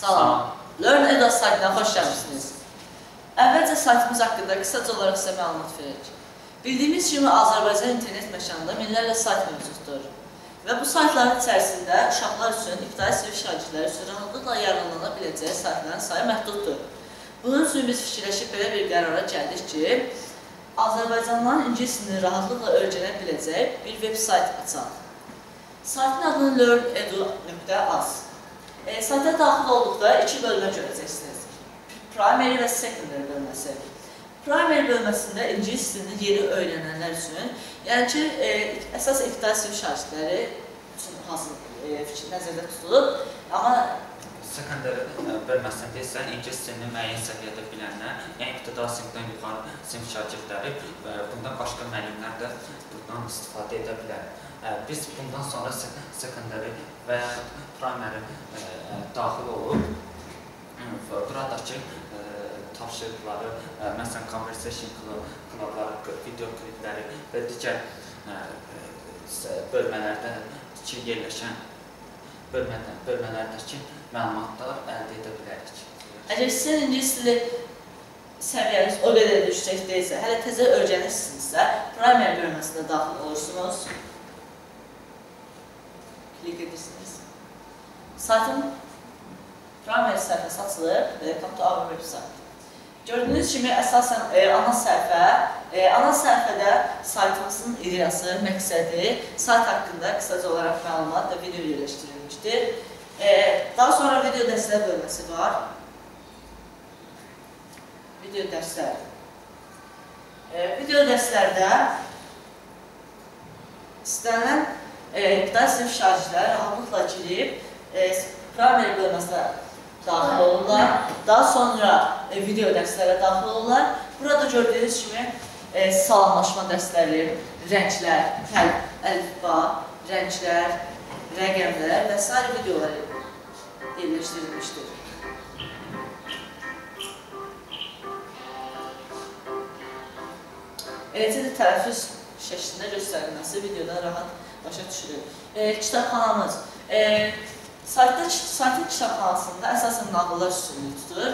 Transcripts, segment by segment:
Salam. Learn-Edu saytına xoş gəlmişsiniz. Əvvəlcə saytımız haqqında qısaca olaraq sizə məlumat verək. Bildiyimiz kimi Azərbaycan internet məkanında minlərlə sayt mövcuddur. Və bu saytların içərisində uşaqlar üçün, ibtidai sinif şagirdləri üçün rahatlıqla yararlana biləcəyi saytların sayı məhduddur. Bunun üçün biz fikirləşib belə bir qərara gəldik ki, Azərbaycanlıların ingilis dilini rahatlıqla öyrənə biləcəyi bir veb sayt açaq. Saytın adını learnedu.az. Sayta daxil olduqda iki bölmə görəcəksiniz. Primary və Secondary bölməsi. Primary bölməsində ingilis dilini yeni öyrənənlər üçün, yəni ki, əsas ibtidai sinif şagirdləri üçün hazır nəzərdə tutulub, amma Secondary bölməsində isə ingilis dilini müəyyən səviyyədə bilənlər, yəni ibtidai sinifdən yuxarı sinif şagirdləri və bundan başqa müəllimlər də bundan istifadə edə bilər. Biz bundan sonra Secondary və Primary daxil olub, buradakı tapşırıqları, məsələn, conversation klubları, video klipləri və digər bölmələrdə yerləşən bölmələrdəki məlumatlar əldə edə bilərik. Əgər sizin ingilis dili səviyyəniz o qədər yüksək deyilsə, hələ təzə öyrənirsinizsə, Primary bölməsində daxil olursunuz. Klik edirsiniz. Saytın Primary səhifəsi açılır, Welcome to our website. Gördüyünüz kimi, əsasən ana səhifədə saytımızın ideyası, məqsədi, sayt haqqında qısaca olaraq məlumat və video yerləşdirilmişdir. Daha sonra video dərslər bölməsi var. Video dərslər. Video dərslərdə istənilən ibtidai sinif şagirdləri rahatlıqla girib Primary bölməsinə daxil olurlar. Daha sonra video dərslərə daxil olurlar. Burada gördüyünüz kimi salamlaşma dərsləri, rənglər, əlifba, rənglər, rəqəmlər və s. videolar yerləşdirilmişdir. Eləcə də tələffüz şəklində göstərilməsi videoda rahat başa düşülür. Kitabxanamız. Saytın kitabxanasında əsasən nağıllar üstünlüyü tutur.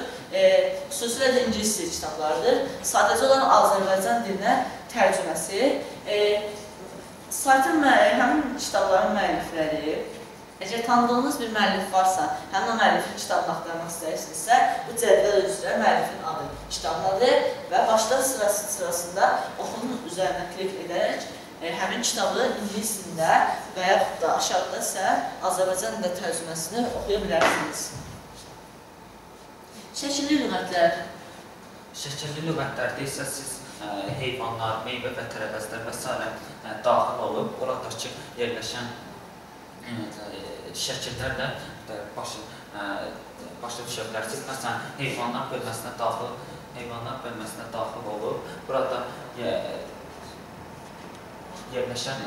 Xüsusilə də ingilis dili kitablardır. Sadəcə olan Azərbaycan dilinə tərcüməsi. Saytın həmin kitabların müəllifləri, əgər tanıdığınız bir müəllif varsa, həmin o müəllifin kitabını axtarmaq istəyirsinizsə, bu cədvəl üzrə müəllifin adı kitabladır və başda sırasında oxunun üzərinə klik edərək həmin kitabı ingilis dilində və yaxud da aşağıda isə Azərbaycan dilində tərcüməsini oxuya bilərsiniz. Şəkilli lüğətlər. Şəkilli lüğətlərdə isə siz heyvanlar, meyvə və tərəvəzlər və s. daxil olub, oradakı yerləşən şəkillərlə başa düşə bilərsiniz. Məsələn, heyvanlar bölməsinə daxil olub, burada yerləşən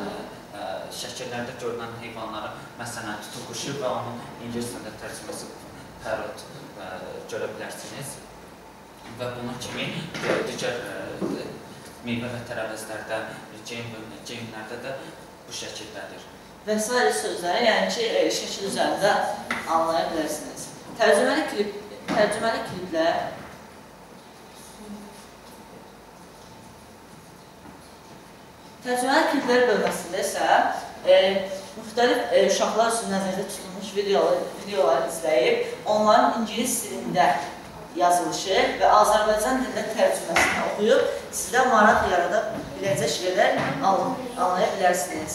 şəkillərdə görünən heyvanları, məsələn, tutuquşu və onun ingilis dilində tərcüməsi parrot görə bilərsiniz. Və bunun kimi digər meyvə və tərəvəzlərdə, geyimlərdə də bu şəkildədir. Və s. sözləri, yəni ki, şəkil üzərində anlaya bilərsiniz. Tərcüməli kliplər Tərcüməli kliplər bölməsində isə müxtəlif uşaqlar üçün nəzərdə tutulmuş videoları izləyib, onların ingilis dilində yazılışı və Azərbaycan dilində tərcüməsini oxuyub, sizdə maraq yarada biləcək şeylər anlaya bilərsiniz.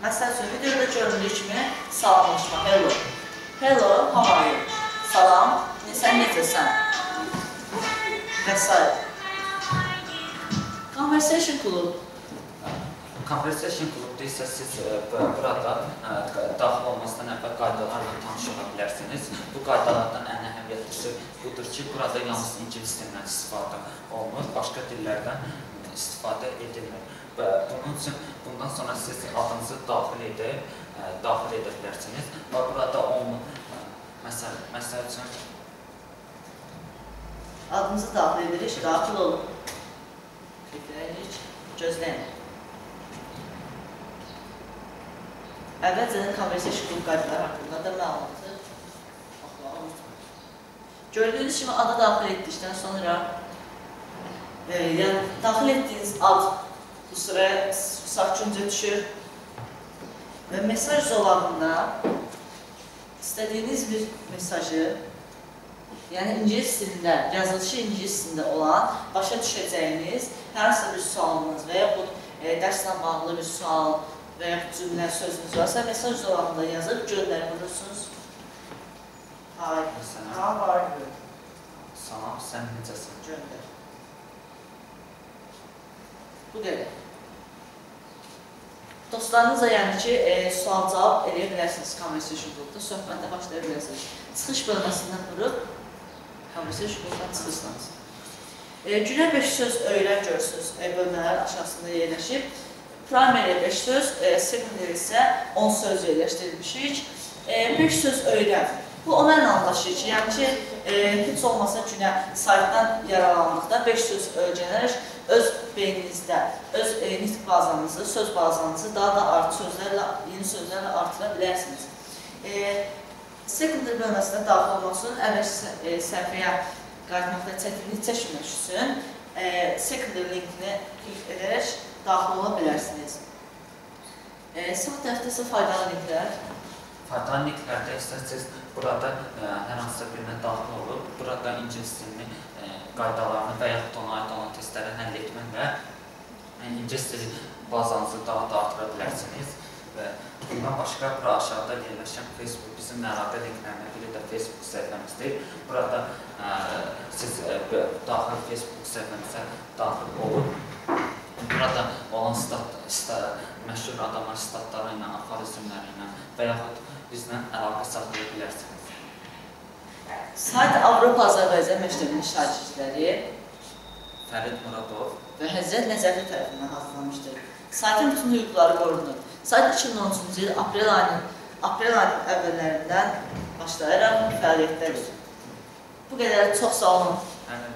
Məsəl üçün, videoda göründüyü kimi salamlaşma, hello. Hello, how are you? Salam, sən necəsən? Və s. Conversation klub. Conversation klubda isə siz burada daxil olmasından əvvəl qaydalarla tanış ola bilərsiniz. Bu qaydalardan ən əhəmiyyətlisi budur ki, burada yalnız ingilis dilindən istifadə olunur, başqa dillərdən istifadə edilmir. Və bunun üçün bundan sonra siz adınızı daxil edə bilərsiniz. Və burada onun, məsəl üçün, adınızı daxil edirik, daxil olun. Klikləyirik, gözləyin. Əvvəlcədən conversation klub qaydaları haqqında da məlumatı oxumağa Gördüyünüz kimi adı daxil etdikdən sonra yəni daxil etdiyiniz ad bu sıraya sakitcə düşür və mesaj zolağında istədiyiniz bir mesajı, yəni ingilis dilində, yazılışı ingilis dilində olan, başa düşəcəyiniz hər hansı bir sualınız və yaxud dərslə bağlı bir sual və yaxud cümlə, sözünüz varsa, mesaj zolağında yazıb göndərmirsiniz. Hayır. Salam, sən necəsin? Göndər. Bu qədər. Dostlarınızla yəni ki, sual-cavab eləyə bilərsiniz conversation group-da, söhbətə başlaya bilərsiniz. Çıxış bölməsindən vurub, conversation group-dan çıxırsınız. Günə 5 söz öyrən görürsünüz, bölmələrin aşağısında yerləşib. Primary 5 söz, secondary isə 10 söz yerləşdirilmişik. 5 söz öyrən. Bu ona ilə anlaşır ki, yəni ki, heç olmasa günə saytdan yaralandıqda 5 söz öyrənərək öz beyninizdə, öz nitq bazanızı, söz bazanızı daha da yeni sözlərlə artıra bilərsiniz. Secondary bölməsinə daxil olmaq üçün əvvəl səhifəyə qayıtmaqda çətinlik çəkmək üçün secondary linkini klik edərək daxil ola bilərsiniz. Sağ tərəfdə isə faydalı linklər. Faydalı linklərdə istərsiniz, burada hər hansısa birinə daxil olub, burada ingilis dilini qaydalarını və yaxud ona aid olan testləri həll etməklə ingilis dili bazanızı daha da artıra bilərsiniz. Və bundan başqa bura aşağıda yerləşən Facebook bizim əlaqə linklərindən biri də Facebook səhifəmizdir. Burada siz daxil Facebook səhifəmizə daxil olub, burada olan məşhur adamlar statları ilə, aforizmləri ilə və yaxud bizlə əlaqə saxlaya bilərsiniz. Sayt Avropa Azərbaycan məktəbinin şagirdləri Fərid Muradov və Həzrət Nəzəfi tərəfindən hazırlanmışdır. Saytın bütün hüquqları qorunur. Sayt 2013-cü il aprel ayının əvvəllərindən başlayaraq fəaliyyətdədir. Bu qədər, çox sağ olun. Həmən